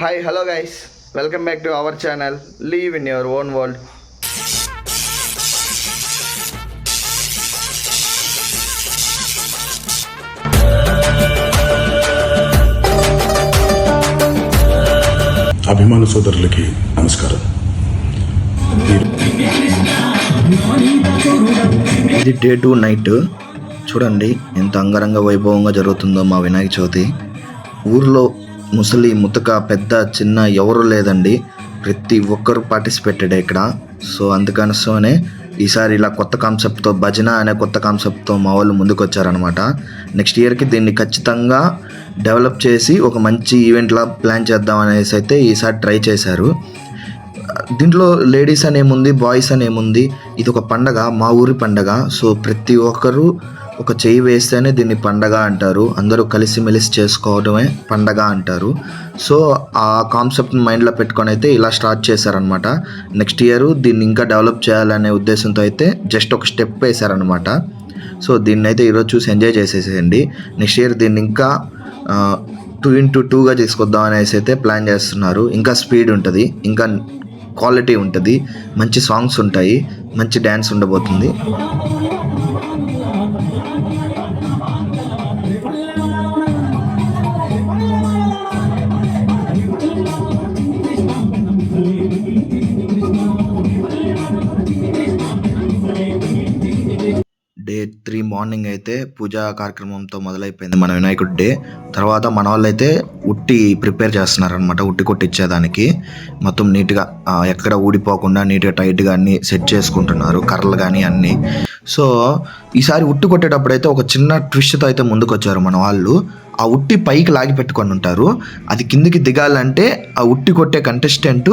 Hi, hello guys. Welcome back to our channel. Live in your own world. అభిమాన సోదరులకి నమస్కారం. ఇది day 2 night. చూడండి ఎంత అంగరంగ వైభవంగా జరుగుతుందో మా వినాయక చవితి. ఊర్లో ముసలి ముతక పెద్ద చిన్న ఎవరు లేదండి, ప్రతి ఒక్కరు పార్టిసిపేటెడ్ ఇక్కడ. సో అందుకనిసోనే ఈసారి ఇలా కొత్త కాన్సెప్ట్తో, భజన అనే కొత్త కాన్సెప్ట్తో మా వాళ్ళు ముందుకు వచ్చారనమాట. నెక్స్ట్ ఇయర్కి దీన్ని ఖచ్చితంగా డెవలప్ చేసి ఒక మంచి ఈవెంట్లా ప్లాన్ చేద్దాం అనేసి అయితే ఈసారి ట్రై చేశారు. దీంట్లో లేడీస్ అనేముంది, బాయ్స్ అనేముంది, ఇది ఒక పండగ, మా ఊరి పండగ. సో ప్రతి ఒక్కరు ఒక చేయి వేస్తేనే దీన్ని పండగ అంటారు. అందరూ కలిసిమెలిసి చేసుకోవడమే పండగ అంటారు. సో ఆ కాన్సెప్ట్ని మైండ్లో పెట్టుకొని అయితే ఇలా స్టార్ట్ చేశారనమాట. నెక్స్ట్ ఇయర్ దీన్ని ఇంకా డెవలప్ చేయాలనే ఉద్దేశంతో అయితే జస్ట్ ఒక స్టెప్ వేశారనమాట. సో దీన్ని అయితే ఈరోజు చూసి ఎంజాయ్ చేసేసేయండి. నెక్స్ట్ ఇయర్ దీన్ని ఇంకా 2x2గా తీసుకొద్దాం అనేసి అయితే ప్లాన్ చేస్తున్నారు. ఇంకా స్పీడ్ ఉంటుంది, ఇంకా క్వాలిటీ ఉంటుంది, మంచి సాంగ్స్ ఉంటాయి, మంచి డ్యాన్స్ ఉండబోతుంది. డే 3 మార్నింగ్ అయితే పూజా కార్యక్రమంతో మొదలైపోయింది మన వినాయకుడి డే. తర్వాత మన వాళ్ళు అయితే ఉట్టి ప్రిపేర్ చేస్తున్నారనమాట. ఉట్టి కొట్టించేదానికి మొత్తం నీట్గా ఎక్కడ ఊడిపోకుండా నీట్గా టైట్గా అన్నీ సెట్ చేసుకుంటున్నారు, కర్రలు కానీ అన్నీ. సో ఈసారి ఉట్టి కొట్టేటప్పుడు అయితే ఒక చిన్న ట్విస్ట్తో అయితే ముందుకు వచ్చారు మన వాళ్ళు. ఆ ఉట్టి పైకి లాగి పెట్టుకొని ఉంటారు, అది కిందికి దిగాలంటే ఆ ఉట్టి కొట్టే కంటెస్టెంట్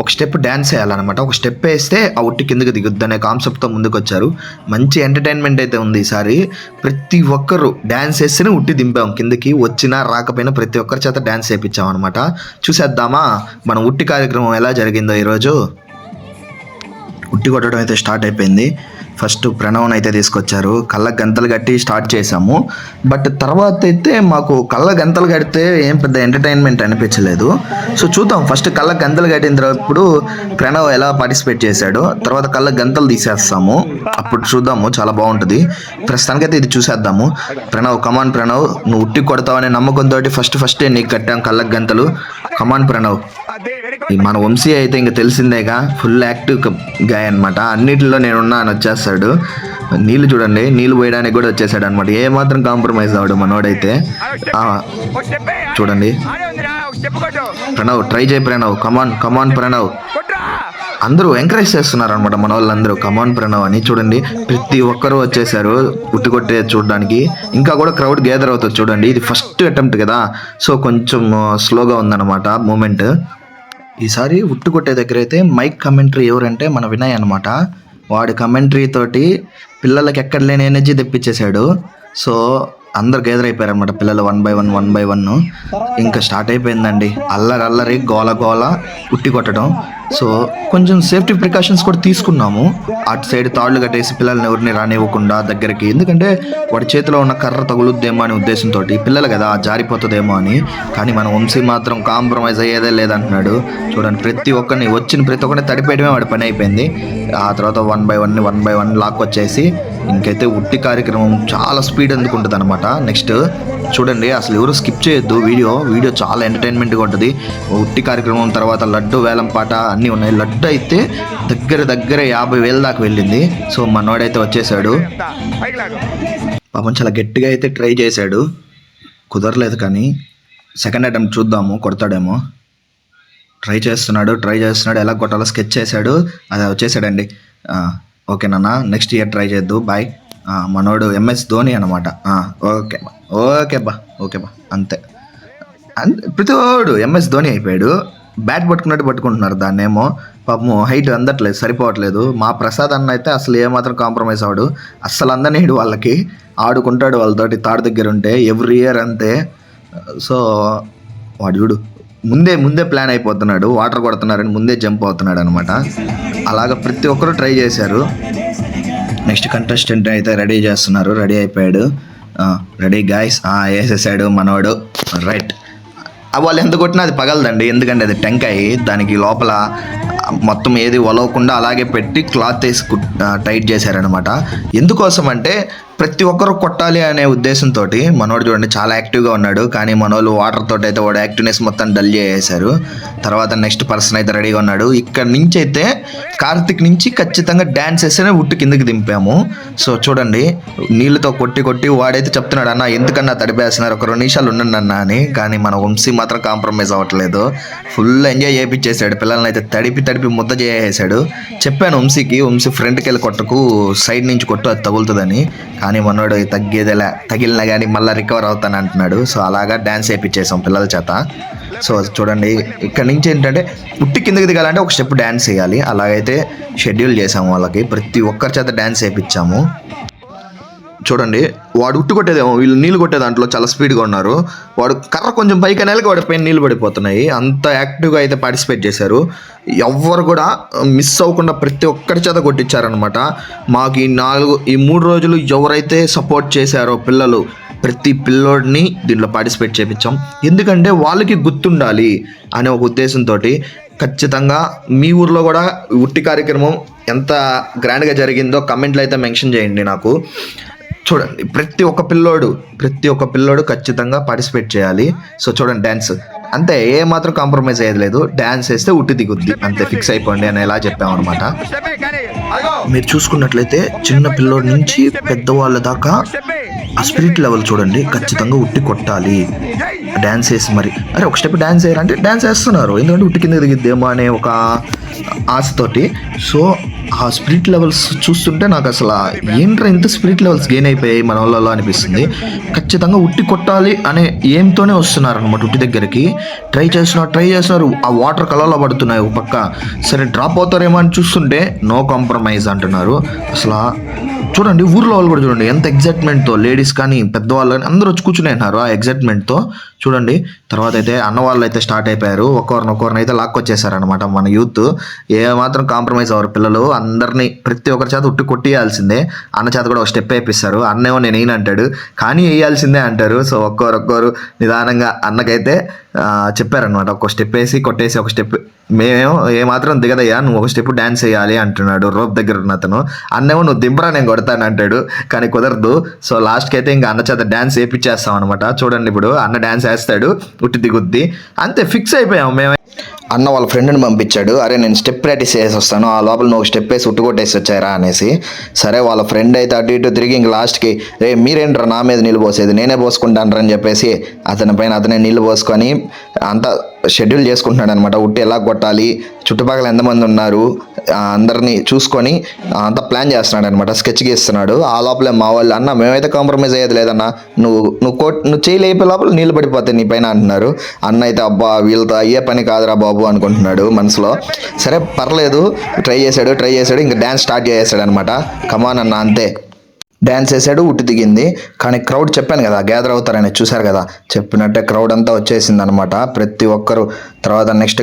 ఒక స్టెప్ డ్యాన్స్ వేయాలన్నమాట. ఒక స్టెప్ వేస్తే ఆ ఉట్టి కిందికి దిగుద్ది అనే కాన్సెప్ట్తో ముందుకు వచ్చారు. మంచి ఎంటర్టైన్మెంట్ అయితే ఉంది ఈసారి. ప్రతి ఒక్కరు డ్యాన్స్ వేస్తేనే ఉట్టి దింపాం కిందికి, వచ్చినా రాకపోయినా ప్రతి ఒక్కరి చేత డ్యాన్స్ వేయించాం అనమాట. చూసేద్దామా మన ఉట్టి కార్యక్రమం ఎలా జరిగిందో ఈరోజు. ఉట్టి కొట్టడం అయితే స్టార్ట్ అయిపోయింది. ఫస్ట్ ప్రణవ్ని అయితే తీసుకొచ్చారు, కళ్ళ గంతలు కట్టి స్టార్ట్ చేసాము. బట్ తర్వాత అయితే మాకు కళ్ళ గంతలు కడితే ఏం పెద్ద ఎంటర్టైన్మెంట్ అనిపించలేదు. సో చూద్దాం, ఫస్ట్ కళ్ళ గంతలు కట్టిన తర్వాత ప్రణవ్ ఎలా పార్టిసిపేట్ చేశాడో, తర్వాత కళ్ళ గంతలు తీసేస్తాము, అప్పుడు చూద్దాము, చాలా బాగుంటుంది. ప్రస్తుతానికైతే ఇది చూసేద్దాము. ప్రణవ్, కమాన్ ప్రణవ్, నువ్వు ఉట్టి కొడతావనే నమ్మకంతో ఫస్టే నీకు కట్టాం కళ్ళ గంతలు. కమాన్ ప్రణవ్. మన వంశీ అయితే ఇంక తెలిసిందేగా, ఫుల్ యాక్టివ్ గాయ్ అనమాట. అన్నిటిలో నేనున్నా అని వచ్చేస్తాడు. నీళ్ళు చూడండి, నీళ్ళు పోయడానికి కూడా వచ్చేసాడు అనమాట. ఏ మాత్రం కాంప్రమైజ్ అవ్వడు మనోడైతే. చూడండి ప్రణవ్, ట్రై చేయి ప్రణవ్, కమాన్ ప్రణవ్. అందరూ ఎంకరేజ్ చేస్తున్నారు అనమాట మన వాళ్ళందరూ, కమాన్ ప్రణవ్ అని. చూడండి ప్రతి ఒక్కరూ వచ్చేసారు ఉట్టి కొట్టే చూడడానికి. ఇంకా కూడా క్రౌడ్ గ్యాదర్ అవుతుంది చూడండి. ఇది ఫస్ట్ అటెంప్ట్ కదా, సో కొంచెం స్లోగా ఉందన్నమాట మూమెంట్. ఈసారి ఉట్టు కొట్టే దగ్గర అయితే మైక్ కమెంటరీ ఎవరంటే మన వినయ్ అనమాట. వాడి కమెంటరీ తోటి పిల్లలకి ఎక్కడ లేని ఎనర్జీ తెప్పించేశాడు. సో అందరు గ్యాదర్ అయిపోయారు అనమాట పిల్లలు, 1 by 1 ఇంకా స్టార్ట్ అయిపోయిందండి. అల్లరి గోల ఉట్టి కొట్టడం. సో కొంచెం సేఫ్టీ ప్రికాషన్స్ కూడా తీసుకున్నాము. అటు సైడ్ తాళ్ళు కట్టేసి పిల్లల్ని ఎవరిని రానివ్వకుండా దగ్గరికి, ఎందుకంటే వాడి చేతిలో ఉన్న కర్ర తగులుద్దేమో అనే ఉద్దేశంతో, పిల్లలు కదా జారిపోతుందేమో అని. కానీ మన వంశీ మాత్రం కాంప్రమైజ్ అయ్యేదే లేదంటున్నాడు. చూడండి ప్రతి ఒక్కరిని తడిపేయడమే వాడి పని అయిపోయింది. ఆ తర్వాత 1 by 1 లాక్కొచ్చేసి ఇంకైతే ఉట్టి కార్యక్రమం చాలా స్పీడ్ అందుకుంటుంది అనమాట. నెక్స్ట్ చూడండి, అసలు ఎవరు స్కిప్ చేయొద్దు, వీడియో చాలా ఎంటర్టైన్మెంట్గా ఉంటుంది. ఉట్టి కార్యక్రమం తర్వాత లడ్డు వేలం పాట అన్నీ ఉన్నాయి. లడ్డు అయితే దగ్గర 50,000 దాకా వెళ్ళింది. సో మనోడైతే వచ్చేసాడు. పాపం చాలా గట్టిగా అయితే ట్రై చేశాడు, కుదరలేదు. కానీ సెకండ్ అటెంప్ట్ చూద్దాము, కొడతాడేమో. ట్రై చేస్తున్నాడు, ఎలా కొట్టాలో స్కెచ్ చేశాడు, అది వచ్చేసాడండి. ఓకే నాన్న, నెక్స్ట్ ఇయర్ ట్రై చేద్దు, బాయ్. మనోడు MS ధోని అనమాట. ఓకే బా అంతే. ప్రతి వాడు MS ధోని అయిపోయాడు. బ్యాట్ పట్టుకున్నట్టు పట్టుకుంటున్నారు దాన్నేమో. పాపము హైట్ అందట్లేదు, సరిపోవట్లేదు. మా ప్రసాద్ అన్న అయితే అసలు ఏమాత్రం కాంప్రమైజ్ అవ్వడు, అస్సలు అందనేడు వాళ్ళకి. ఆడుకుంటాడు వాళ్ళతోటి తాడు దగ్గర ఉంటే, ఎవ్రీ ఇయర్ అంతే. సో వాడు చూడు ముందే ప్లాన్ అయిపోతున్నాడు, వాటర్ కొడుతున్నారని ముందే జంప్ అవుతున్నాడు అనమాట. అలాగ ప్రతి ఒక్కరు ట్రై చేశారు. నెక్స్ట్ కంటెస్టెంట్ అయితే రెడీ చేస్తున్నారు, రెడీ అయిపోయాడు. రెడీ గాయస్, వేసేసాడు మనవాడు. రైట్, వాళ్ళు ఎంత కొట్టినా అది పగలదండి, ఎందుకంటే అది టెంకాయ, దానికి లోపల మొత్తం ఏది ఒలవకుండా అలాగే పెట్టి క్లాత్ వేసి టైట్ చేశారనమాట. ఎందుకోసం అంటే ప్రతి ఒక్కరు కొట్టాలి అనే ఉద్దేశంతో మనోడు చూడండి చాలా యాక్టివ్గా ఉన్నాడు. కానీ మనోళ్ళు వాటర్ తోటి అయితే వాడు యాక్టివ్నెస్ మొత్తం డల్ చేసేశారు. తర్వాత నెక్స్ట్ పర్సన్ అయితే రెడీగా ఉన్నాడు. ఇక్కడ నుంచి అయితే కార్తిక్ నుంచి ఖచ్చితంగా డ్యాన్స్ వేస్తేనే ఉట్టు కిందకి దింపాము. సో చూడండి నీళ్ళతో కొట్టి కొట్టి వాడైతే చెప్తున్నాడు, అన్న ఎందుకన్నా తడిపేస్తున్నారు, ఒక 2 నిమిషాలు ఉండండి అన్న అని. కానీ మన వంశీ మాత్రం కాంప్రమైజ్ అవ్వట్లేదు, ఫుల్ ఎంజాయ్ చేయించేసాడు. పిల్లల్ని అయితే తడిపి ముద్ద చేసేసాడు. చెప్పాను వంశీ ఫ్రంట్కి వెళ్ళి కొట్టకు, సైడ్ నుంచి కొట్టు, అది తగులుతుందని. కానీ మనోడు తగ్గేదేలా, తగిలినా కానీ మళ్ళీ రికవర్ అవుతాను అంటున్నాడు. సో అలాగా డ్యాన్స్ వేయించేసాం పిల్లల చేత. సో చూడండి ఇక్కడ నుంచి ఏంటంటే ఉట్టి కిందకి దిగాలంటే ఒక స్టెప్ డ్యాన్స్ వేయాలి. అలాగైతే షెడ్యూల్ చేసాము వాళ్ళకి, ప్రతి ఒక్కరి చేత డ్యాన్స్ వేయించాము. చూడండి వాడు ఉట్టు కొట్టేదేమో, వీళ్ళు నీళ్ళు కొట్టే దాంట్లో చాలా స్పీడ్గా ఉన్నారు. వాడు కర్ర కొంచెం పైకి అనేలకి వాడి పైన నీళ్ళు పడిపోతున్నాయి. అంత యాక్టివ్గా అయితే పార్టిసిపేట్ చేశారు. ఎవ్వరు కూడా మిస్ అవ్వకుండా ప్రతి ఒక్కరి చేత కొట్టించారనమాట. మాకు ఈ 3 రోజులు ఎవరైతే సపోర్ట్ చేశారో పిల్లలు, ప్రతి పిల్లోడిని దీంట్లో పార్టిసిపేట్ చేయించాం. ఎందుకంటే వాళ్ళకి గుర్తుండాలి అనే ఒక ఉద్దేశంతో. ఖచ్చితంగా మీ ఊర్లో కూడా ఉట్టి కార్యక్రమం ఎంత గ్రాండ్గా జరిగిందో కమెంట్లు అయితే మెన్షన్ చేయండి నాకు. చూడండి ప్రతి ఒక్క పిల్లోడు ఖచ్చితంగా పార్టిసిపేట్ చేయాలి. సో చూడండి డ్యాన్స్ అంతే, ఏ మాత్రం కాంప్రమైజ్ అయ్యేది లేదు. డ్యాన్స్ వేస్తే ఉట్టి దిగుద్ది అంతే, ఫిక్స్ అయిపోండి అని ఎలా చెప్పామన్నమాట. మీరు చూసుకున్నట్లయితే చిన్న పిల్లోడి నుంచి పెద్దవాళ్ళ దాకా ఆ స్పిరిట్ లెవెల్ చూడండి, ఖచ్చితంగా ఉట్టి కొట్టాలి డ్యాన్స్ వేసి. మరి అరే ఒక స్టెప్ డ్యాన్స్ వేయాలంటే డ్యాన్స్ వేస్తున్నారు, ఎందుకంటే ఉట్టి కింద దిగిద్దేమో అనే ఒక ఆశతోటి. సో ఆ స్పిరిట్ లెవెల్స్ చూస్తుంటే నాకు అసలు ఏంట్రా ఇంత స్పిరిట్ లెవెల్స్ గెయిన్ అయిపోయాయి మన వాళ్ళలో అనిపిస్తుంది. ఖచ్చితంగా ఉట్టి కొట్టాలి అనే ఏంతోనే వస్తున్నారు అనమాట. ఉట్టి దగ్గరికి ట్రై చేస్తున్నారు. ఆ వాటర్ కలర్లో పడుతున్నాయి ఒక పక్క. సరే డ్రాప్ అవుతారేమో అని చూస్తుంటే నో కాంప్రమైజ్ అంటున్నారు. అసలు చూడండి ఊర్లో వాళ్ళు కూడా చూడండి ఎంత ఎగ్జైట్మెంట్తో, లేడీస్ కానీ పెద్దవాళ్ళు కానీ అందరూ వచ్చి కూర్చుని ఉన్నారు ఆ ఎగ్జైట్మెంట్తో. చూడండి తర్వాత అయితే అన్న వాళ్ళు అయితే స్టార్ట్ అయిపోయారు, ఒకరినొకరిని అయితే లాక్కొచ్చేసారనమాట. మన యూత్ ఏమాత్రం కాంప్రమైజ్ అవ్వరు పిల్లలు, అందరినీ ప్రతి ఒక్కరి చేత ఉట్టి కొట్టియాల్సిందే. అన్న చేత కూడా ఒక స్టెప్ వేపిస్తారు, అన్నేమో నేను వేయను అంటాడు, కానీ వేయాల్సిందే అంటారు. సో ఒక్కొక్కరు నిదానంగా అన్నకైతే చెప్పారనమాట, ఒక స్టెప్ వేసి కొట్టేసి ఒక స్టెప్, మేమేమో ఏమాత్రం దిగదయ్యా నువ్వు ఒక స్టెప్ డ్యాన్స్ వేయాలి అంటున్నాడు రోప్ దగ్గర ఉన్న అతను. అన్నేమో నువ్వు దింపరా నేను కొడతాను అంటాడు, కానీ కుదరదు. సో లాస్ట్కి అయితే ఇంకా అన్న చేత డ్యాన్స్ వేయించేస్తాం అనమాట. చూడండి ఇప్పుడు అన్న డ్యాన్స్ వేస్తాడు, ఉట్టి దిగుద్ది అంతే, ఫిక్స్ అయిపోయాం మేము. అన్న వాళ్ళ ఫ్రెండ్ని పంపించాడు, అరే నేను స్టెప్ ప్రాక్టీస్ చేసి వస్తాను, ఆ లోపల నువ్వు స్టెప్ వేసి ఉట్టుకొట్టేసి వచ్చారా అనేసి. సరే వాళ్ళ ఫ్రెండ్ అయితే అటు ఇటు తిరిగి ఇంక లాస్ట్కి రే మీరేంట్రా నా మీద నీళ్ళు పోసేది, నేనే పోసుకుంటాను అని చెప్పేసి అతని పైన అతనే నీళ్ళు పోసుకొని అంతా షెడ్యూల్ చేసుకుంటున్నాడు అనమాట. ఉట్టి ఎలా కొట్టాలి, చుట్టుపక్కల ఎంతమంది ఉన్నారు అందరినీ చూసుకొని అంతా ప్లాన్ చేస్తున్నాడు అనమాట, స్కెచ్ గీస్తున్నాడు. ఆ లోపలే మా వాళ్ళు అన్న మేమైతే కాంప్రమైజ్ అయ్యేది లేదన్నా, నువ్వు చేయలేపే లోపల నీళ్ళు పడిపోతాయి నీ పైన అంటున్నారు. అన్న అయితే అబ్బా వీళ్ళతో అయ్యే పని కాదురా బాబు అనుకుంటున్నాడు మనసులో. సరే పర్లేదు ట్రై చేశాడు ఇంకా డ్యాన్స్ స్టార్ట్ చేసేసాడు అనమాట. కమాన్ అన్న అంతే డ్యాన్స్ వేసాడు, ఉట్టి దిగింది. కానీ క్రౌడ్ చెప్పాను కదా గ్యాదర్ అవుతారని, చూశారు కదా చెప్పినట్టే క్రౌడ్ అంతా వచ్చేసింది అనమాట. ప్రతి ఒక్కరు తర్వాత నెక్స్ట్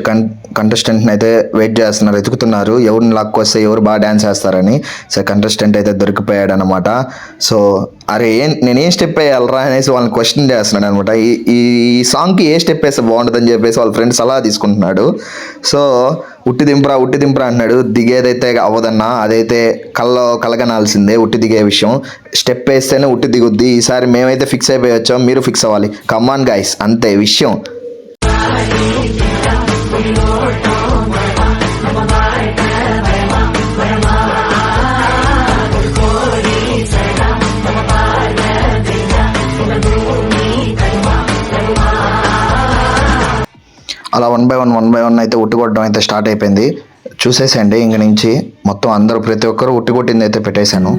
కంటెస్టెంట్ని అయితే వెయిట్ చేస్తున్నారు, ఎతుకుతున్నారు ఎవరిని లాక్కొస్తే ఎవరు బాగా డ్యాన్స్ వేస్తారని. సో కంటెస్టెంట్ అయితే దొరికిపోయాడు అనమాట. సో అరే నేనేం స్టెప్ వేయాలరా అనేసి వాళ్ళని క్వశ్చన్ చేస్తున్నాడు అనమాట. ఈ సాంగ్కి ఏ స్టెప్ వేస్తే బాగుంటుందని చెప్పేసి వాళ్ళ ఫ్రెండ్స్ అలా తీసుకుంటున్నాడు. సో ఉట్టి దింపరా అంటున్నాడు. దిగేదైతే అవ్వదన్నా, అదైతే కలగనాల్సిందే ఉట్టి దిగే విషయం. స్టెప్ వేస్తేనే ఉట్టి దిగుద్ది. ఈసారి మేమైతే ఫిక్స్ అయిపోయి వచ్చాం, మీరు ఫిక్స్ అవ్వాలి. కమాన్ గైస్ అంతే విషయం. అలా 1 by 1 అయితే ఉట్టుకొట్టడం అయితే స్టార్ట్ అయిపోయింది. చూసేసండి ఇంక నుంచి మొత్తం అందరూ ప్రతి ఒక్కరు ఉట్టుకొట్టింది అయితే పెట్టేశాను.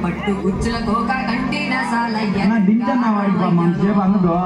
పట్టు ఉచ్చుల కోక కంటిన సాలయ్య దించన్నా వాడిపా మన సేపు అందదు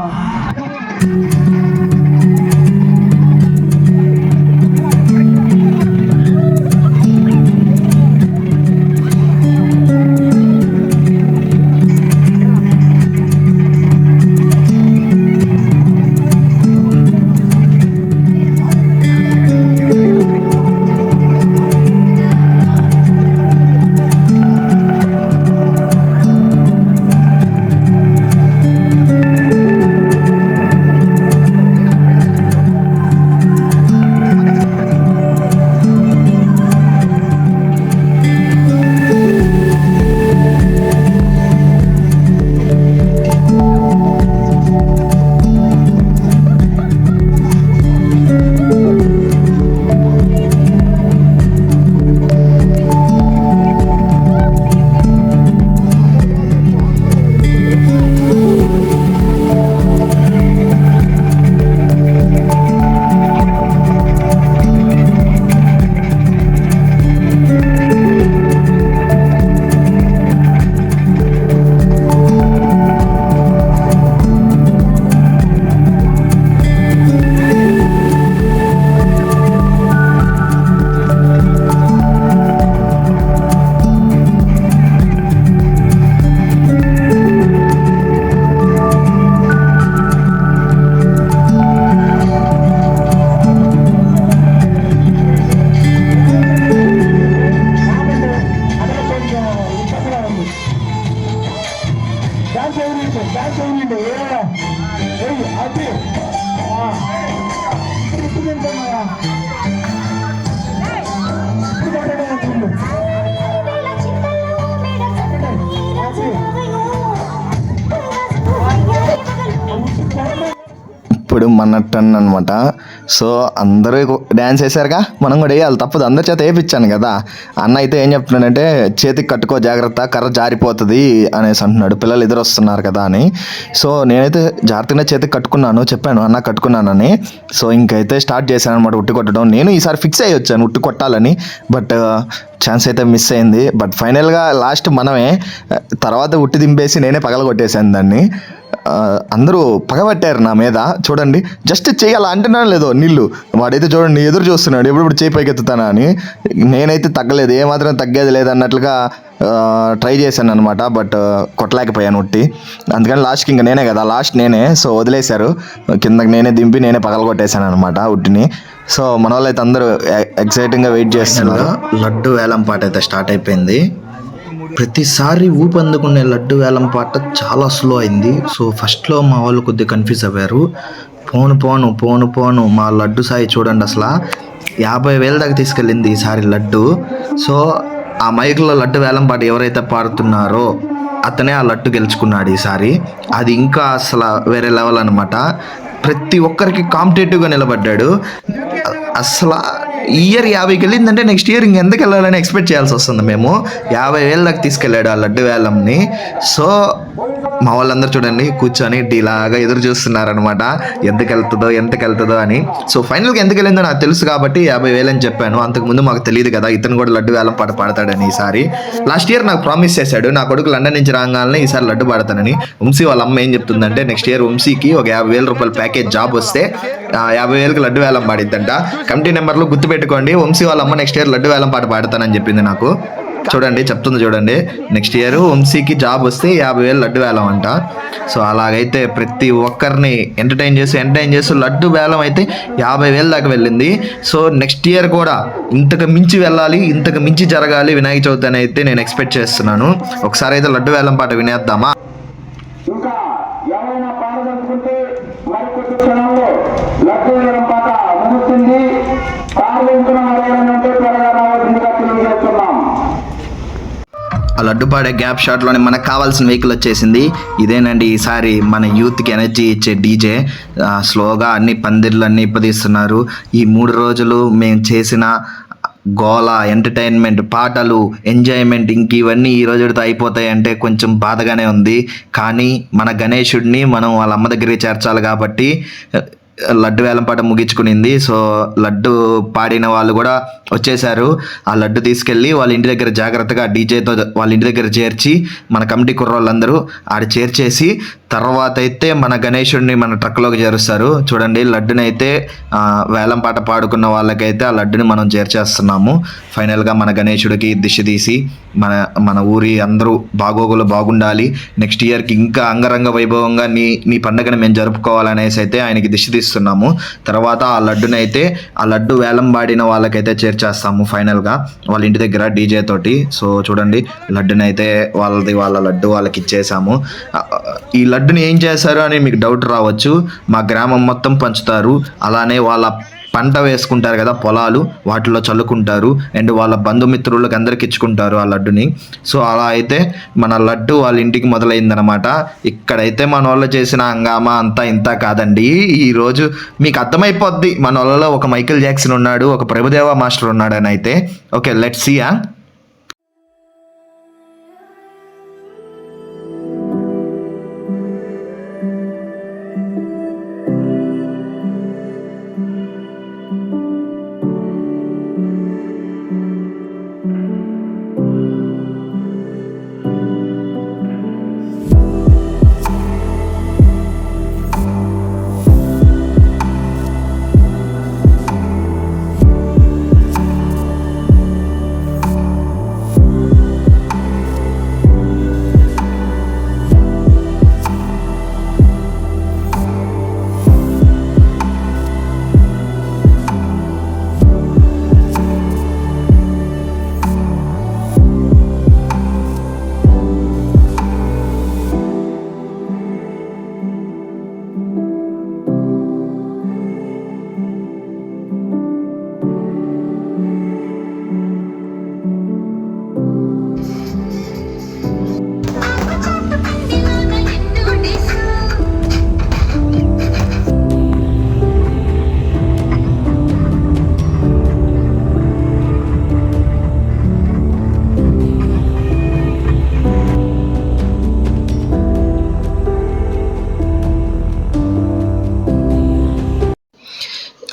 ఇప్పుడు మన టర్న్ అనమాట. సో అందరూ డ్యాన్స్ వేసారుగా, మనం కూడా వేయాలి, తప్పదు. అందరి చేత వేయించాను కదా. అన్న అయితే ఏం చెప్తున్నాడంటే చేతికి కట్టుకో జాగ్రత్త, కర్ర జారిపోతుంది అనేసి అంటున్నాడు, పిల్లలు ఎదురు వస్తున్నారు కదా అని. సో నేనైతే జాగ్రత్తగా చేతికి కట్టుకున్నాను, చెప్పాను అన్న కట్టుకున్నానని. సో ఇంకైతే స్టార్ట్ చేశాను అనమాట ఉట్టి కొట్టడం. నేను ఈసారి ఫిక్స్ అయ్యి వచ్చాను ఉట్టి కొట్టాలని, బట్ ఛాన్స్ అయితే మిస్ అయింది. బట్ ఫైనల్గా లాస్ట్ మనమే. తర్వాత ఉట్టి దింపేసి నేనే పగలగొట్టేశాను దాన్ని. అందరూ పగబట్టారు నా మీద. చూడండి, జస్ట్ చేయాలా అంటున్నాను లేదో నీళ్ళు. వాడైతే చూడండి ఎదురు చూస్తున్నాడు ఎప్పుడు చేయి పైకెత్తుతానా అని. నేనైతే తగ్గలేదు, ఏమాత్రం తగ్గేది లేదన్నట్లుగా ట్రై చేశాను అనమాట. బట్ కొట్టలేకపోయాను ఉట్టి. అందుకని లాస్ట్కి ఇంకా నేనే కదా, లాస్ట్ నేనే. సో వదిలేశారు, కిందకి నేనే దింపి నేనే పగలగొట్టేశాను అనమాట ఉట్టిని. సో మన వాళ్ళు అయితే అందరూ ఎక్సైటింగ్గా వెయిట్ చేస్తున్నారు. లడ్డు వేలం పాట అయితే స్టార్ట్ అయిపోయింది. ప్రతిసారి ఊపందుకునే లడ్డు వేలం పాట చాలా స్లో అయింది. సో ఫస్ట్లో మా వాళ్ళు కొద్దిగా కన్ఫ్యూజ్ అయ్యారు. పోను మా లడ్డు సాయి చూడండి అసలు 50,000 దాకా తీసుకెళ్ళింది ఈసారి లడ్డు. సో ఆ మైక్లో లడ్డు వేలం పాట ఎవరైతే పాడుతున్నారో అతనే ఆ లడ్డు గెలుచుకున్నాడు ఈసారి. అది ఇంకా అసలు వేరే లెవెల్ అనమాట. ప్రతి ఒక్కరికి కాంపిటేటివ్గా నిలబడ్డాడు. అసలు ఈ ఇయర్ 50కి వెళ్ళిందంటే నెక్స్ట్ ఇయర్ ఇంకెందుకు వెళ్ళాలని ఎక్స్పెక్ట్ చేయాల్సి వస్తుంది మేము. 50,000 దాకా తీసుకెళ్ళాడు ఆ లడ్డు వేలంని. సో మా వాళ్ళందరూ చూడండి కూర్చొని ఇలాగా ఎదురు చూస్తున్నారనమాట, ఎంతకు వెళ్తుందో అని. సో ఫైనల్గా ఎందుకు వెళ్ళిందో నాకు తెలుసు కాబట్టి 50,000 అని చెప్పాను. అంతకుముందు మాకు తెలియదు కదా ఇతను కూడా లడ్డు వేలం పాట పాడతాడని. ఈసారి లాస్ట్ ఇయర్ నాకు ప్రామిస్ చేశాడు, నా కొడుకు లండన్ నుంచి రాగానే ఈసారి లడ్డు పాడతానని. వంశీ వాళ్ళ అమ్మ ఏం చెప్తుందంటే నెక్స్ట్ ఇయర్ వంశీకి ఒక 50,000 రూపాయల ప్యాకేజ్ జాబ్ వస్తే 50,000కి లడ్డు వేలం పాడిద్దంట. కమిటీ నెంబర్లో గుర్తుపెట్టుకోండి, వంశీ వాళ్ళ అమ్మ నెక్స్ట్ ఇయర్ లడ్డు వేలం పాట పాడతానని చెప్పింది నాకు. చూడండి చెప్తుంది చూడండి, నెక్స్ట్ ఇయర్ వంశీకి జాబ్ వస్తే 50,000 లడ్డు వేలం అంట. సో అలాగైతే ప్రతి ఒక్కరిని ఎంటర్టైన్ చేస్తూ లడ్డు వేలం అయితే 50,000 దాకా వెళ్ళింది. సో నెక్స్ట్ ఇయర్ కూడా ఇంతకు మించి వెళ్ళాలి, ఇంతకు మించి జరగాలి వినాయక చవితి అని అయితే నేను ఎక్స్పెక్ట్ చేస్తున్నాను. ఒకసారి అయితే లడ్డు వేలం పాట వినేద్దామా? ఇంకా ఎవరైనా పాడదలుచుకుంటే మరికొద్ది క్షణంలో లడ్డు వేలం పాట ముగుస్తుంది. పాల్గొంటున్న మరేమంటే త్వరగా రావాల్సిందిగా తెలియజేస్తున్నాం. ఆ లడ్డు పాడే గ్యాప్ షాట్లోనే మనకు కావాల్సిన వెహికల్ వచ్చేసింది. ఇదేనండి ఈసారి మన యూత్కి ఎనర్జీ ఇచ్చే డీజే. స్లోగా అన్ని పందిర్లు అన్నీ ఇప్పదీస్తున్నారు. ఈ 3 రోజులు మేము చేసిన గోల, ఎంటర్టైన్మెంట్, పాటలు, ఎంజాయ్మెంట్ ఇంక ఇవన్నీ ఈ రోజుతో అయిపోతాయి అంటే కొంచెం బాధగానే ఉంది. కానీ మన గణేశుడిని మనం వాళ్ళ అమ్మ దగ్గరికి చేర్చాలి కాబట్టి లడ్డు వేలంపాట ముగించుకునింది. సో లడ్డు పాడిన వాళ్ళు కూడా వచ్చేసారు. ఆ లడ్డు తీసుకెళ్ళి వాళ్ళ ఇంటి దగ్గర జాగ్రత్తగా డీజేతో వాళ్ళ ఇంటి దగ్గర చేర్చి మన కమిటీ కుర్రోళ్ళందరూ ఆడ చేర్చేసి తర్వాత అయితే మన గణేశుడిని మన ట్రక్లోకి చేరుస్తారు. చూడండి లడ్డుని అయితే వేలంపాట పాడుకున్న వాళ్ళకైతే ఆ లడ్డుని మనం చేర్చేస్తున్నాము. ఫైనల్గా మన గణేశుడికి దిష్టి తీసి మన ఊరి అందరూ బాగోగులు బాగుండాలి, నెక్స్ట్ ఇయర్కి ఇంకా అంగరంగ వైభవంగా నీ పండుగను మేము జరుపుకోవాలనేసి అయితే ఆయనకి దిష్టి తీస్తున్నాము. తర్వాత ఆ లడ్డుని అయితే ఆ లడ్డు వేలం పాడిన వాళ్ళకైతే చేర్చేస్తాము ఫైనల్గా వాళ్ళ ఇంటి దగ్గర డీజే తోటి. సో చూడండి లడ్డుని అయితే వాళ్ళ లడ్డు వాళ్ళకి ఇచ్చేసాము. ఈ లడ్డుని ఏం చేశారు అని మీకు డౌట్ రావచ్చు. మా గ్రామం మొత్తం పంచుతారు, అలానే వాళ్ళ పంట వేసుకుంటారు కదా పొలాలు, వాటిలో చల్లుకుంటారు, అండ్ వాళ్ళ బంధుమిత్రులకు అందరికి ఇచ్చుకుంటారు ఆ లడ్డుని. సో అలా అయితే మన లడ్డు వాళ్ళ ఇంటికి మొదలైందనమాట. ఇక్కడైతే మన వాళ్ళు చేసిన హంగామా అంతా ఇంత కాదండి. ఈరోజు మీకు అర్థమైపోద్ది మన వాళ్ళలో ఒక మైకేల్ జాక్సన్ ఉన్నాడు, ఒక ప్రభుదేవా మాస్టర్ ఉన్నాడు అని అయితే. Okay let's see.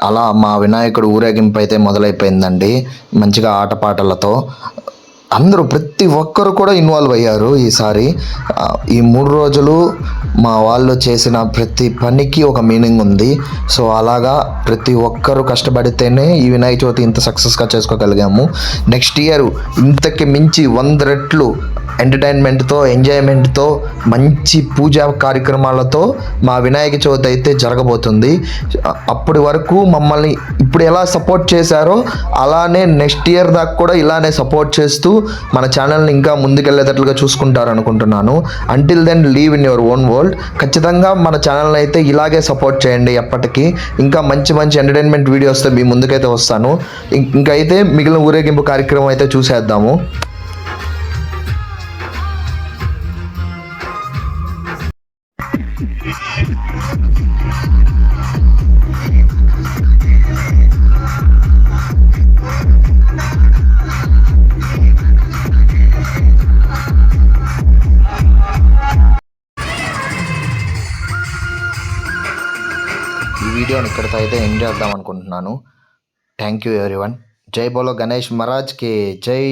అలా మా వినాయకుడు ఊరేగింపు అయితే మొదలైపోయిందండి. మంచిగా ఆటపాటలతో అందరూ ప్రతి ఒక్కరు కూడా ఇన్వాల్వ్ అయ్యారు ఈసారి. ఈ 3 రోజులు మా వాళ్ళు చేసిన ప్రతి పనికి ఒక మీనింగ్ ఉంది. సో అలాగా ప్రతి ఒక్కరు కష్టపడితేనే ఈ వినాయక చవితి ఇంత సక్సెస్గా చేసుకోగలిగాము. నెక్స్ట్ ఇయర్ ఇంతకి మించి 100 రెట్లు ఎంటర్టైన్మెంట్తో, ఎంజాయ్మెంట్తో, మంచి పూజా కార్యక్రమాలతో మా వినాయక చవితి అయితే జరగబోతుంది. అప్పటి వరకు మమ్మల్ని ఇప్పుడు ఎలా సపోర్ట్ చేశారో అలానే నెక్స్ట్ ఇయర్ దాకా కూడా ఇలానే సపోర్ట్ చేస్తూ మన ఛానల్ని ఇంకా ముందుకెళ్ళేటట్లుగా చూసుకుంటారు అనుకుంటున్నాను. Until then live in your own world. ఖచ్చితంగా మన ఛానల్ని అయితే ఇలాగే సపోర్ట్ చేయండి. ఎప్పటికీ ఇంకా మంచి మంచి ఎంటర్టైన్మెంట్ వీడియోస్తో మీ ముందుకైతే వస్తాను. ఇంకైతే మిగిలిన ఊరేగింపు కార్యక్రమం అయితే చూసేద్దాము. ఈ వీడియోని ఇక్కడితో అయితే ఎండ్ చేద్దాం అనుకుంటున్నాను. Thank you everyone. జై బోలో గణేష్ మహారాజ్కి జై.